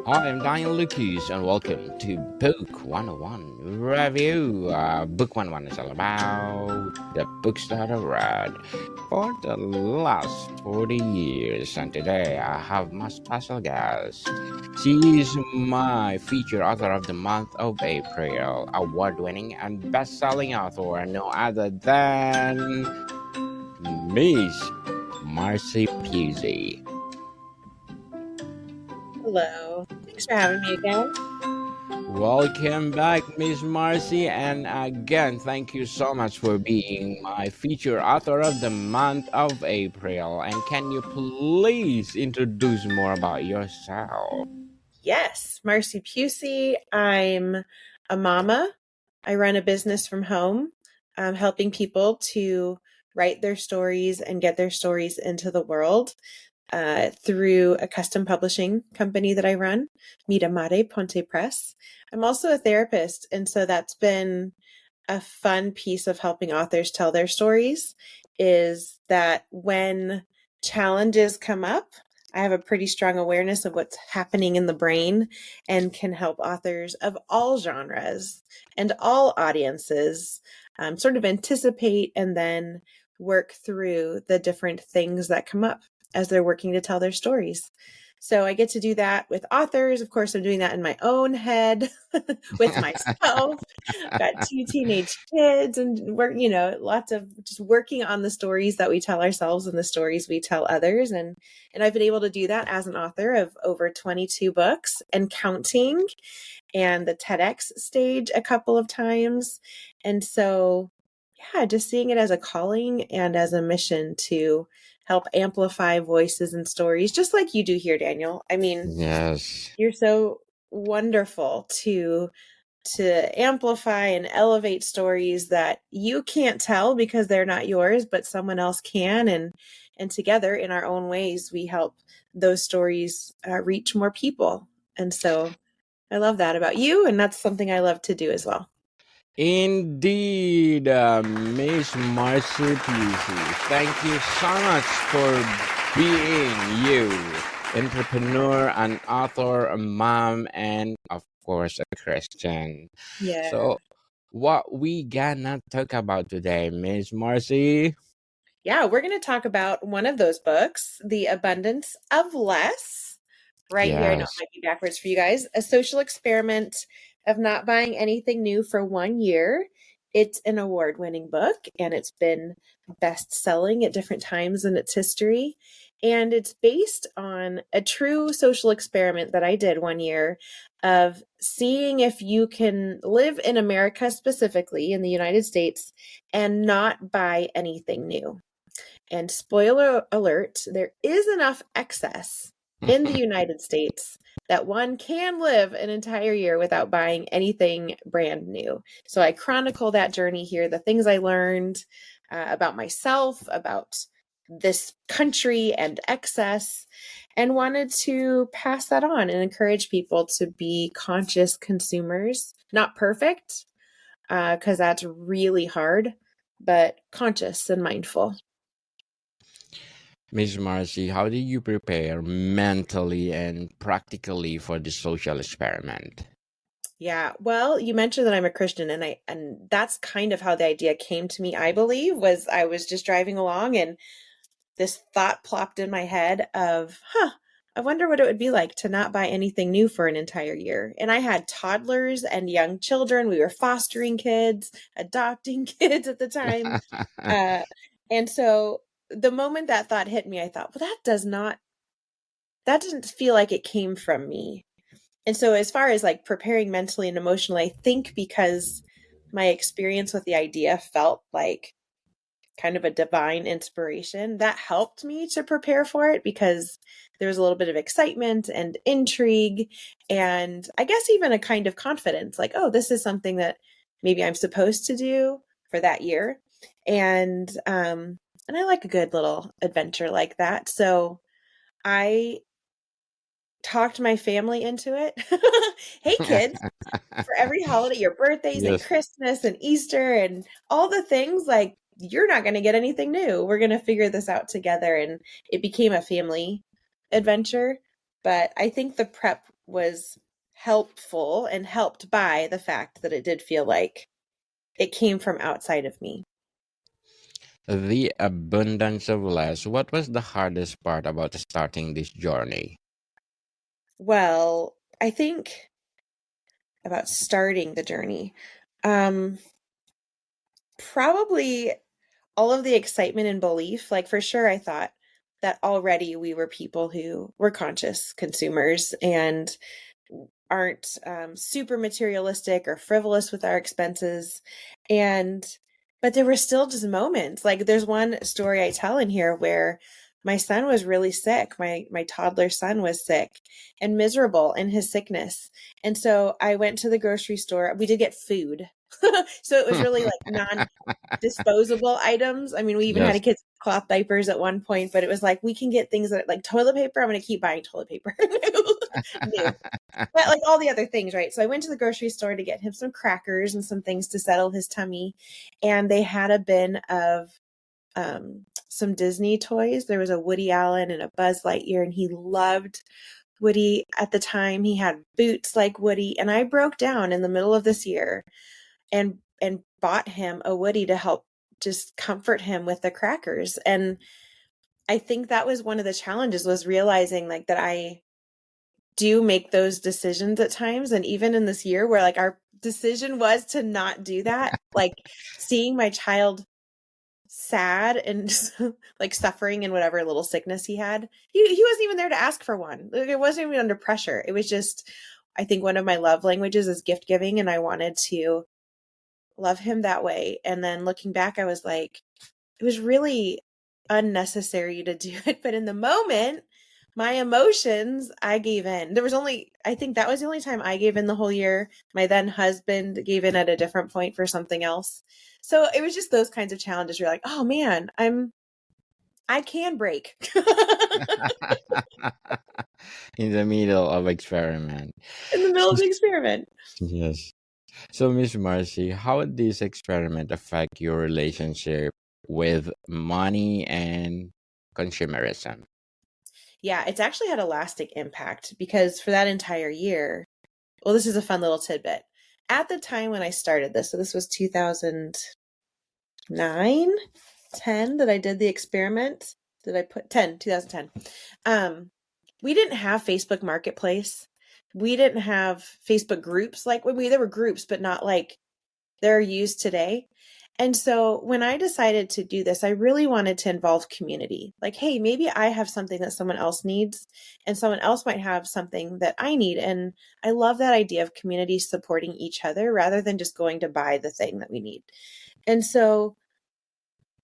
Hi, I'm Daniel Lucas, and welcome to Book 101 Review. Book 101 is all about the books that I read for the last 40 years. And today I have my special guest. She is my featured author of the month of April, award winning and best selling author, no other than Miss Marcy Pusey. Hello. Thanks for having me again. Welcome back, Miss Marcy, and again, thank you so much for being my featured author of the month of April. And can you please introduce more about yourself? Yes, Marcy Pusey. I'm a mama. I run a business from home, helping people to write their stories and get their stories into the world through a custom publishing company that I run, Mira Mare Ponte Press. I'm also a therapist, and so that's been a fun piece of helping authors tell their stories is that when challenges come up, I have a pretty strong awareness of what's happening in the brain and can help authors of all genres and all audiences sort of anticipate and then work through the different things that come up as they're working to tell their stories. So I get to do that with authors. Of course, I'm doing that in my own head with myself. Got two teenage kids and we're, lots of just working on the stories that we tell ourselves and the stories we tell others. And I've been able to do that as an author of over 22 books and counting, and the TEDx stage a couple of times. And so, yeah, just seeing it as a calling and as a mission to help amplify voices and stories, just like you do here, Daniel. I mean, Yes. you're so wonderful to amplify and elevate stories that you can't tell because they're not yours, but someone else can. And together in our own ways, we help those stories reach more people. And so I love that about you. And that's something I love to do as well. Indeed, Miss Marcy Pusey. Thank you so much for being you, entrepreneur, an author, a mom, and of course a Christian. Yeah. So, what we gonna talk about today, Miss Marcy? Yeah. We're going to talk about one of those books, The Abundance of Less, right here. I know it Yes. might be backwards for you guys. A social experiment of not buying anything new for 1 year. It's an award winning book and it's been best selling at different times in its history. And it's based on a true social experiment that I did 1 year of seeing if you can live in America, specifically in the United States, and not buy anything new. And spoiler alert, there is enough excess in the United States that one can live an entire year without buying anything brand new. So I chronicle that journey here, the things I learned about myself, about this country and excess, and wanted to pass that on and encourage people to be conscious consumers, not perfect, because that's really hard, but conscious and mindful. Miss Marcy, how do you prepare mentally and practically for the social experiment? Yeah. Well, you mentioned that I'm a Christian and that's kind of how the idea came to me, I believe, was I was just driving along and this thought plopped in my head of, I wonder what it would be like to not buy anything new for an entire year. And I had toddlers and young children. We were fostering kids, adopting kids at the time. Uh, and so the moment that thought hit me, I thought, well, that doesn't feel like it came from me. And so, as far as like preparing mentally and emotionally, I think because my experience with the idea felt like kind of a divine inspiration, that helped me to prepare for it because there was a little bit of excitement and intrigue. And I guess even a kind of confidence like, oh, this is something that maybe I'm supposed to do for that year. And I like a good little adventure like that. So I talked my family into it. Hey, kids, for every holiday, your birthdays and Yes. Christmas and Easter and all the things, like you're not going to get anything new. We're going to figure this out together. And it became a family adventure. But I think the prep was helpful and helped by the fact that it did feel like it came from outside of me. The abundance of less. What was the hardest part about starting this journey? Well, I think about starting the journey. Um, Probably all of the excitement and belief. Like, for sure, I thought that already we were people who were conscious consumers and aren't super materialistic or frivolous with our expenses. And, but there were still just moments. Like, there's one story I tell in here where my son was really sick. My toddler son was sick and miserable in his sickness. And so I went to the grocery store. We did get food. So it was really like non disposable items. I mean, we even had a Yes. kid's cloth diapers at one point, but it was like we can get things that like toilet paper. I'm going to keep buying toilet paper. New. But like all the other things, right? So I went to the grocery store to get him some crackers and some things to settle his tummy. And they had a bin of some Disney toys. There was a Woody Allen and a Buzz Lightyear, and he loved Woody at the time. He had boots like Woody. And I broke down in the middle of this year and bought him a Woody to help just comfort him with the crackers. And I think that was one of the challenges, was realizing like that I do make those decisions at times. And even in this year where like our decision was to not do that, like seeing my child sad and like suffering in whatever little sickness he had, he wasn't even there to ask for one. Like, it wasn't even under pressure. It was just, I think one of my love languages is gift giving, and I wanted to love him that way. And then looking back, I was like, it was really unnecessary to do it. But in the moment, my emotions, I gave in. There was only, I think that was the only time I gave in the whole year. My then husband gave in at a different point for something else. So it was just those kinds of challenges. You're like, oh man, I can break. In the middle of experiment. In the middle of the experiment. Yes. So, Miss Marcy, how did this experiment affect your relationship with money and consumerism? Yeah, it's actually had a lasting impact because for that entire year, well, this is a fun little tidbit. At the time when I started this, so this was 2009, 10 that I did the experiment. Did I put 10, 2010? We didn't have Facebook Marketplace. We didn't have Facebook groups. Like when there were groups, but not like they're used today. And so when I decided to do this, I really wanted to involve community. Like, hey, maybe I have something that someone else needs, and someone else might have something that I need. And I love that idea of community supporting each other rather than just going to buy the thing that we need. And so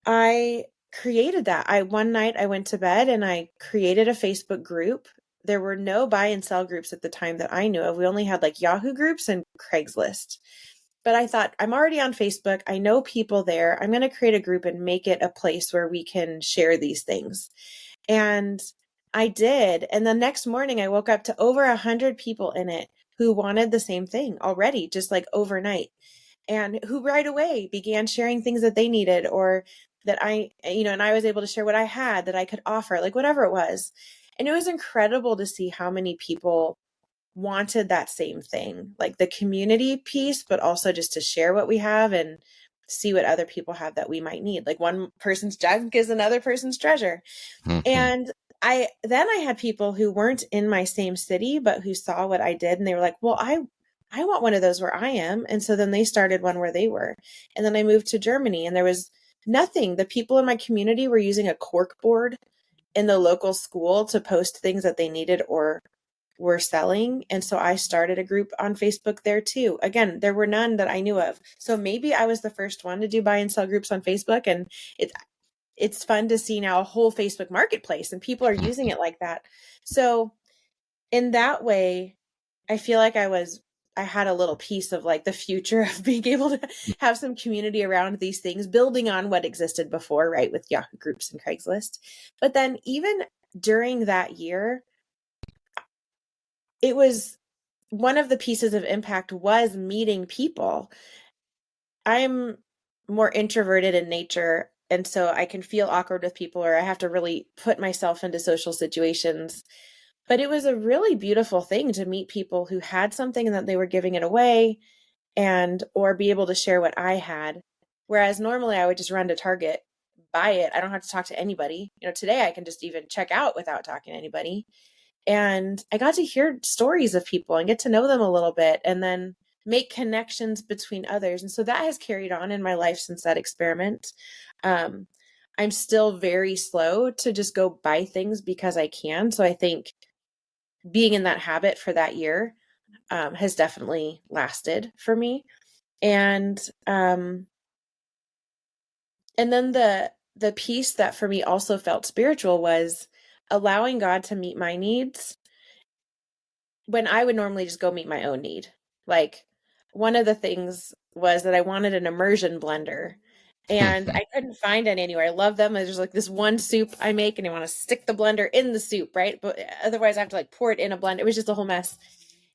I created that. One night I went to bed and I created a Facebook group. There were no buy and sell groups at the time that I knew of. We only had like Yahoo groups and Craigslist. But I thought, I'm already on Facebook. I know people there. I'm going to create a group and make it a place where we can share these things. And I did. And the next morning, I woke up to over 100 people in it who wanted the same thing already, just like overnight, and who right away began sharing things that they needed, or that and I was able to share what I had that I could offer, like whatever it was. And it was incredible to see how many people wanted that same thing, like the community piece, but also just to share what we have and see what other people have that we might need. Like one person's junk is another person's treasure. Mhm. And I had people who weren't in my same city, but who saw what I did and they were like, well, I want one of those where I am. And so then they started one where they were. And then I moved to Germany and there was nothing. The people in my community were using a cork board in the local school to post things that they needed or were selling. And so I started a group on Facebook there too. Again, there were none that I knew of. So maybe I was the first one to do buy and sell groups on Facebook. And it's fun to see now a whole Facebook marketplace and people are using it like that. So in that way, I feel like I had a little piece of like the future of being able to have some community around these things, building on what existed before, right? With Yahoo groups and Craigslist. But then even during that year, it was one of the pieces of impact was meeting people. I'm more introverted in nature. And so I can feel awkward with people, or I have to really put myself into social situations. But it was a really beautiful thing to meet people who had something and that they were giving it away, and or be able to share what I had. Whereas normally I would just run to Target, buy it. I don't have to talk to anybody. Today I can just even check out without talking to anybody. And I got to hear stories of people and get to know them a little bit, and then make connections between others. And so that has carried on in my life since that experiment. Um, I'm still very slow to just go buy things because I can. So I think being in that habit for that year has definitely lasted for me. And then the piece that for me also felt spiritual was allowing God to meet my needs when I would normally just go meet my own need. Like, one of the things was that I wanted an immersion blender, and I couldn't find it anywhere. I love them. There's like this one soup I make and I want to stick the blender in the soup, right? But otherwise I have to like pour it in a blender. It was just a whole mess.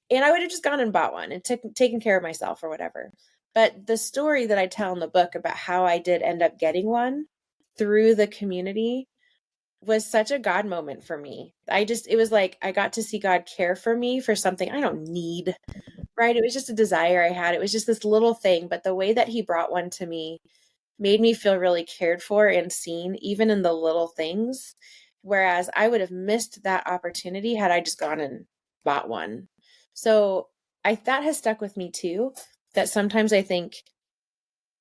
And I would have just gone and bought one and taken care of myself or whatever. But the story that I tell in the book about how I did end up getting one through the community was such a God moment for me. It was like I got to see God care for me for something I don't need, right? It was just a desire I had. It was just this little thing, but the way that he brought one to me made me feel really cared for and seen, even in the little things. Whereas I would have missed that opportunity had I just gone and bought one. So that has stuck with me too, that sometimes I think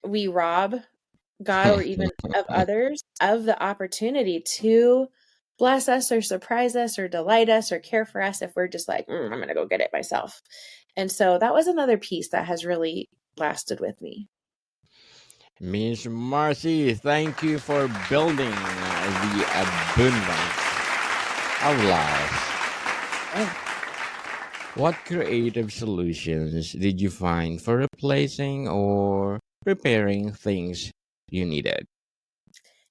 we rob God or even of others of the opportunity to bless us or surprise us or delight us or care for us if we're just like, I'm going to go get it myself. And so that was another piece that has really lasted with me. Miss Marcy, thank you for building the abundance of life. Oh. What creative solutions did you find for replacing or repairing things you needed?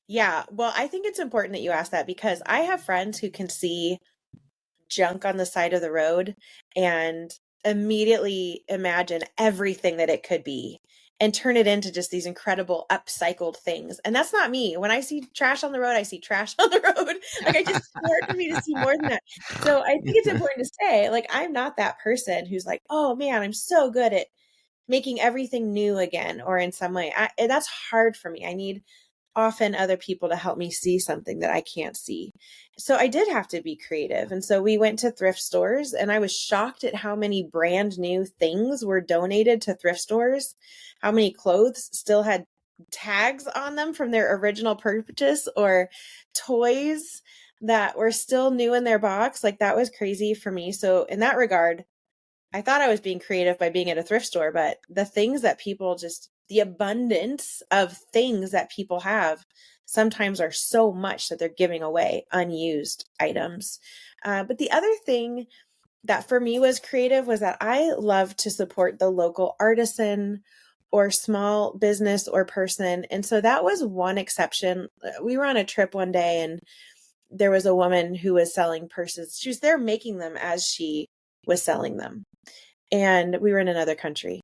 Yeah, well, I think it's important that you ask that because I have friends who can see junk on the side of the road and immediately imagine everything that it could be and turn it into just these incredible upcycled things. And that's not me. When I see trash on the road, I see trash on the road. Like, it's hard for me to see more than that. So I think it's important to say, like, I'm not that person who's like, oh man, I'm so good at making everything new again or in some way. That's hard for me. I need often other people to help me see something that I can't see. So I did have to be creative. And so we went to thrift stores, and I was shocked at how many brand new things were donated to thrift stores, how many clothes still had tags on them from their original purchase, or toys that were still new in their box. Like, that was crazy for me. So in that regard, I thought I was being creative by being at a thrift store, but the things that people the abundance of things that people have sometimes are so much that they're giving away unused items. But the other thing that for me was creative was that I love to support the local artisan or small business or person. And so that was one exception. We were on a trip one day, and there was a woman who was selling purses. She was there making them as she was selling them. And we were in another country.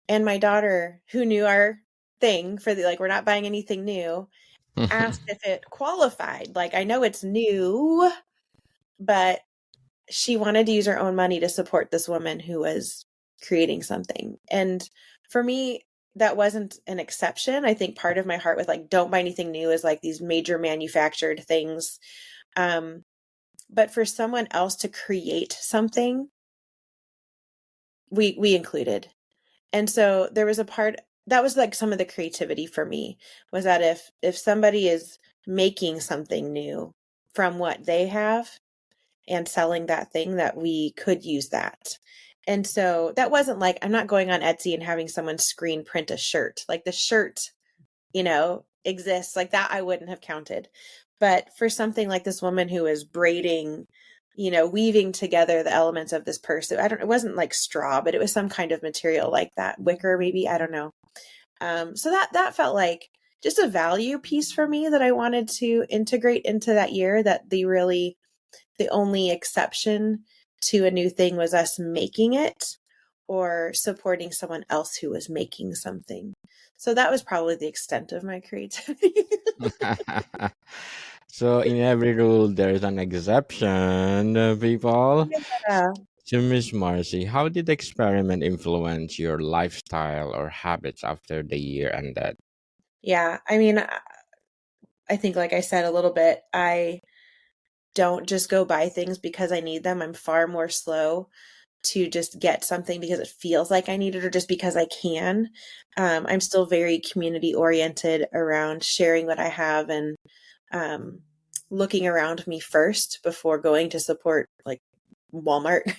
And my daughter, who knew our thing for we're not buying anything new, asked if it qualified. Like, I know it's new, but she wanted to use her own money to support this woman who was creating something. And for me, that wasn't an exception. I think part of my heart with like, don't buy anything new is like these major manufactured things. But for someone else to create something, we included. And so there was a part that was like some of the creativity for me, was that if somebody is making something new from what they have and selling that thing, that we could use that. And so that wasn't like, I'm not going on Etsy and having someone screen print a shirt. Like, the shirt, exists like that. I wouldn't have counted. But for something like this woman who is braiding, weaving together the elements of this purse, it wasn't like straw, but it was some kind of material like that, wicker, maybe, I don't know. So that felt like just a value piece for me that I wanted to integrate into that year, that the only exception to a new thing was us making it or supporting someone else who was making something. So that was probably the extent of my creativity. So in every rule, there's an exception, people. Yeah. So, Miss Marcy, how did the experiment influence your lifestyle or habits after the year ended? Yeah. I mean, I think, like I said a little bit, I don't just go buy things because I need them. I'm far more slow to just get something because it feels like I need it or just because I can. I'm still very community oriented around sharing what I have and um, looking around me first before going to support like Walmart.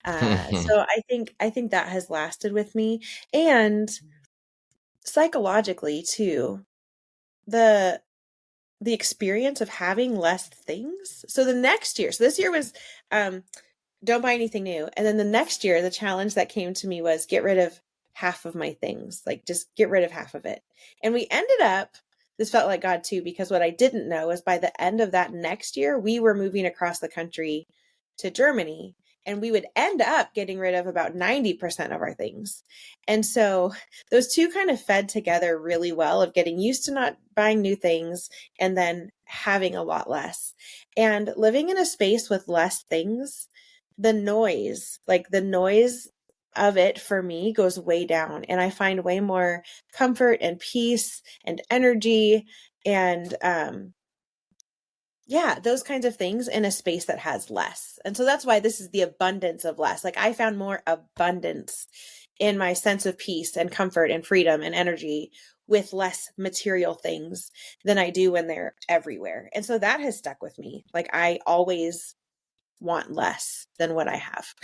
So I think that has lasted with me, and psychologically too. The the experience of having less things. So the next year, so this year was um don't buy anything new. And then the next year, the challenge that came to me was get rid of half of my things, like just get rid of half of it. And we ended up, this felt like God too, because what I didn't know is by the end of that next year, we were moving across the country to Germany. And we would end up getting rid of about 90% of our things. And so those two kind of fed together really well of getting used to not buying new things and then having a lot less. And living in a space with less things, the noise of it for me goes way down. And I find way more comfort and peace and energy and, yeah, those kinds of things in a space that has less. And so that's why this is the abundance of less. Like I found more abundance in my sense of peace and comfort and freedom and energy with less material things than I do when they're everywhere. And so that has stuck with me. Like I always want less than what I have.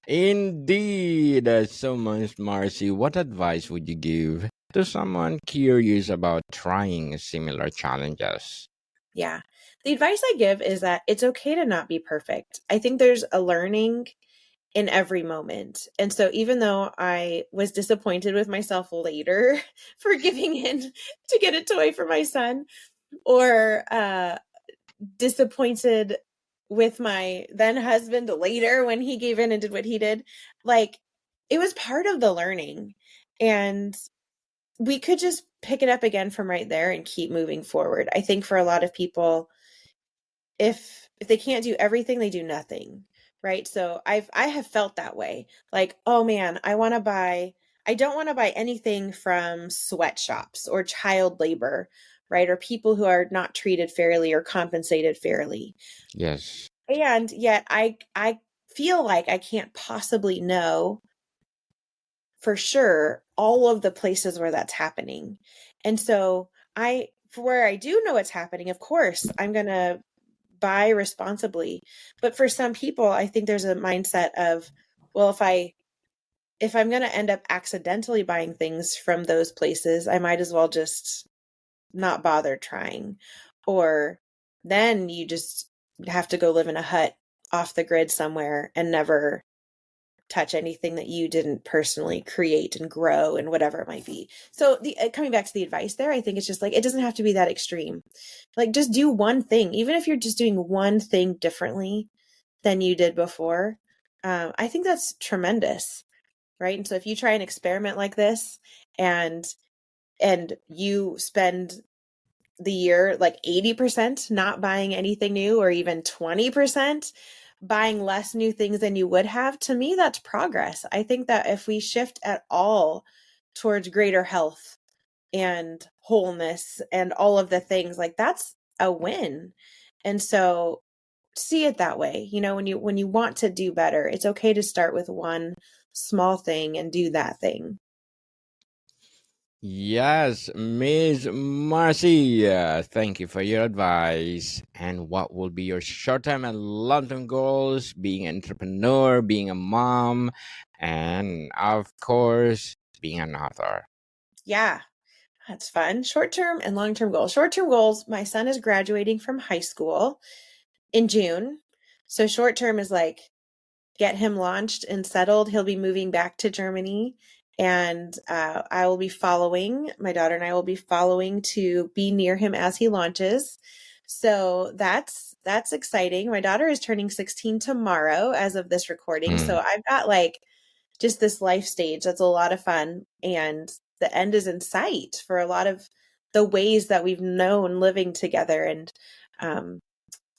Indeed. So, Miss Marcy, what advice would you give to someone curious about trying similar challenges? Yeah. The advice I give is that it's okay to not be perfect. I think there's a learning in every moment. And so even though I was disappointed with myself later for giving in to get a toy for my son, or disappointed with my then husband later when he gave in and did what he did, like it was part of the learning. And we could just pick it up again from right there and keep moving forward. I think for a lot of people, if they can't do everything, they do nothing, right? So I have felt that way. Like, oh man, I don't want to buy anything from sweatshops or child labor, right? Or people who are not treated fairly or compensated fairly. Yes. And yet I feel like I can't possibly know for sure all of the places where that's happening. And so for where I do know it's happening, of course, I'm going to buy responsibly. But for some people, I think there's a mindset of, well, if I'm going to end up accidentally buying things from those places, I might as well just not bother trying. Or then you just have to go live in a hut off the grid somewhere and never touch anything that you didn't personally create and grow and whatever it might be. So the coming back to the advice there, I think it's just like it doesn't have to be that extreme. Like just do one thing, even if you're just doing one thing differently than you did before. I think that's tremendous, right? And so if you try an experiment like this, and you spend the year like 80% not buying anything new, or even 20% buying less new things than you would have, to me that's progress. I think that if we shift at all towards greater health and wholeness and all of the things, like that's a win. And so see it that way. You know, when you want to do better, it's okay to start with one small thing and do that thing. Yes, Ms. Marcy, thank you for your advice. And what will be your short term and long term goals, being an entrepreneur, being a mom, and of course, being an author? Yeah, that's fun. Short term and long term goals. Short term goals, my son is graduating from high school in June. So short term is like get him launched and settled. He'll be moving back to Germany, and I will be following. My daughter and I will be following to be near him as he launches. So that's exciting. My daughter is turning 16 tomorrow as of this recording. Hmm. So I've got like just this life stage that's a lot of fun, and the end is in sight for a lot of ways that we've known living together. And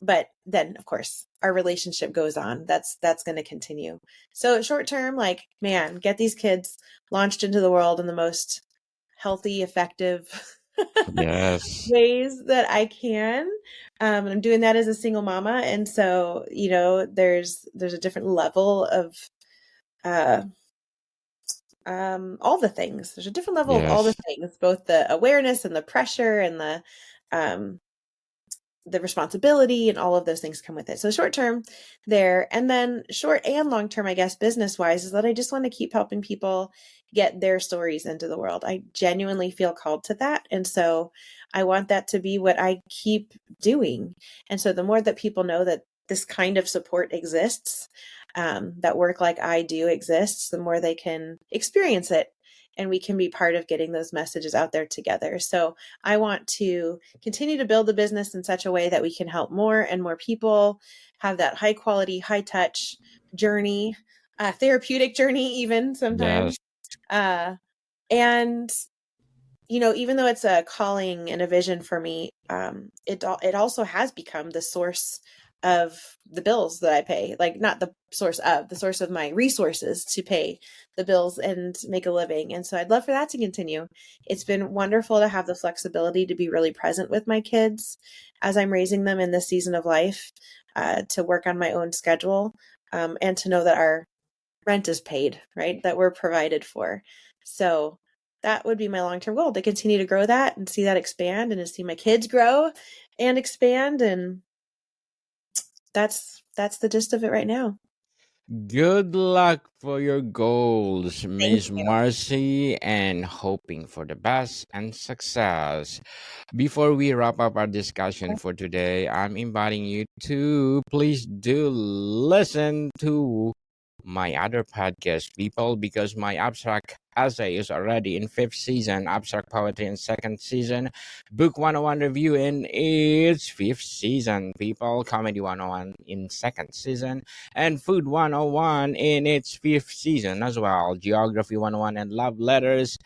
but then of course our relationship goes on. That's going to continue. So short term, like, man, get these kids launched into the world in the most healthy, effective Yes. ways that I can. And I'm doing that as a single mama. And so, there's a different level of uh all the things. There's a different level of all the Yes. things, both the awareness and the pressure and um the responsibility and all of those things come with it. So short term there, and then short and long term, I guess, business wise, is that I just want to keep helping people get their stories into the world. I genuinely feel called to that. And so I want that to be what I keep doing. And so the more that people know that this kind of support exists, that work like I do exists, the more they can experience it. And we can be part of getting those messages out there together. So I want to continue to build the business in such a way that we can help more and more people have that high quality, high touch journey, therapeutic journey, even Yes. sometimes. And even though it's a calling and a vision for me, it also has become the source of the bills that I pay. Like, not the source of my resources to pay the bills and make a living. And so I'd love for that to continue. It's been wonderful to have the flexibility to be really present with my kids as I'm raising them in this season of life, to work on my own schedule, and to know that our rent is paid, right? That we're provided for. So that would be my long-term goal, to continue to grow that and see that expand, and to see my kids grow and expand. And that's the gist of it right now. Good luck for your goals, Thank Miss you. Marcy, and hoping for the best and success. Before we wrap up our discussion for today, I'm inviting you to please do listen to my other podcast, people, because my abstract essay is already in fifth season, abstract poetry in second season, book 101 review in its fifth season, people, comedy 101 in second season, and food 101 in its fifth season as well, geography 101 and love letters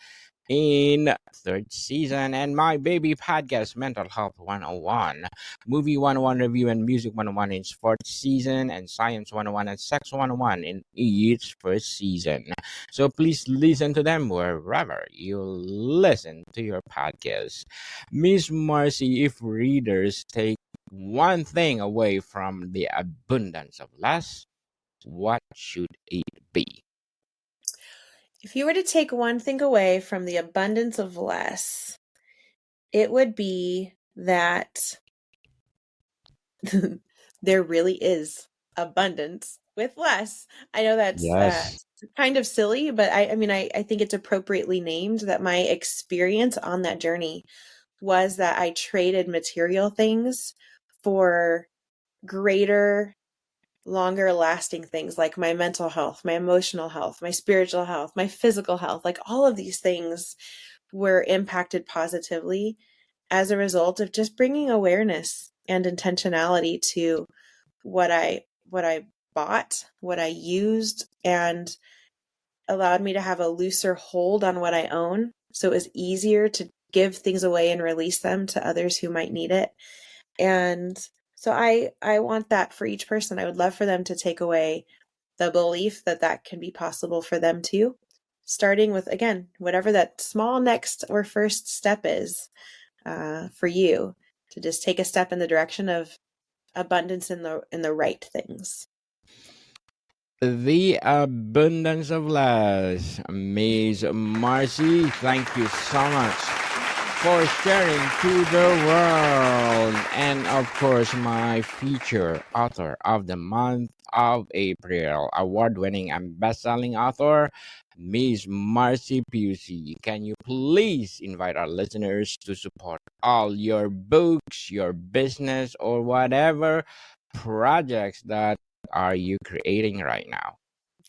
in third season, and my baby podcast mental health 101, movie 101 review and music 101 in its fourth season, and science 101 and sex 101 in each first season. So please listen to them wherever you listen to your podcast. Miss Marcy, if readers take one thing away from the abundance of less, what should it be? If you were to take one thing away from the abundance of less, it would be that there really is abundance with less. I know that's Yes. kind of silly, but I mean, I think it's appropriately named. That my experience on that journey was that I traded material things for greater, longer lasting things, like my mental health, my emotional health, my spiritual health, my physical health. Like, all of these things were impacted positively as a result of just bringing awareness and intentionality to what I bought, what I used, and allowed me to have a looser hold on what I own. So it was easier to give things away and release them to others who might need it. And so I want that for each person. I would love for them to take away the belief that that can be possible for them too. Starting with, again, whatever that small next or first step is, for you, to just take a step in the direction of abundance in the right things. The abundance of love. Ms. Marcy, thank you so much for sharing to the world. And of course, my feature author of the month of April, award winning and best selling author, Ms. Marcy Pusey. Can you please invite our listeners to support all your books, your business, or whatever projects that are you creating right now?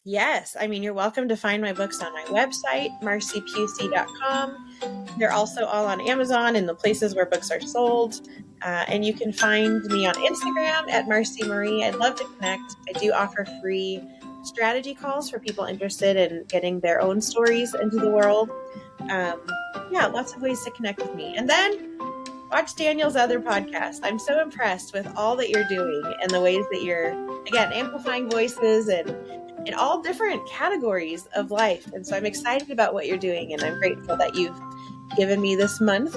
Yes, I mean, you're welcome to find my books on my website, marcypusey.com. They're also all on Amazon and the places where books are sold. And you can find me on Instagram at Marcy Marie. I'd love to connect. I do offer free strategy calls for people interested in getting their own stories into the world. Um, yeah, lots of ways to connect with me. And then watch Daniel's other podcast. I'm so impressed with all that you're doing and the ways that you're, again, amplifying voices and in all different categories of life. And so I'm excited about what you're doing, and I'm grateful that you've given me this month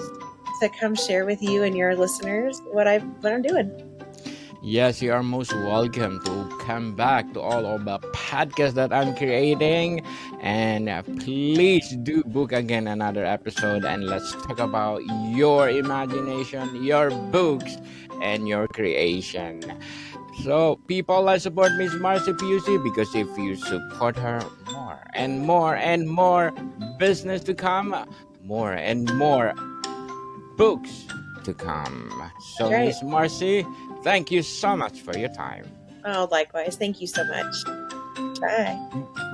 to come share with you and your listeners what I'm doing. Yes, you are most welcome to come back to all of the podcasts that I'm creating. And please do book again another episode, and let's talk about your imagination, your books, and your creation. So, people, let's support Ms.Marcy Pusey, because if you support her, more and more and more business to come, more and more books to come. That's So, right. Ms.Marcy, thank you so much for your time. Oh, likewise. Thank you so much. Bye.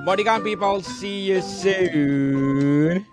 Bodycon people, see you soon.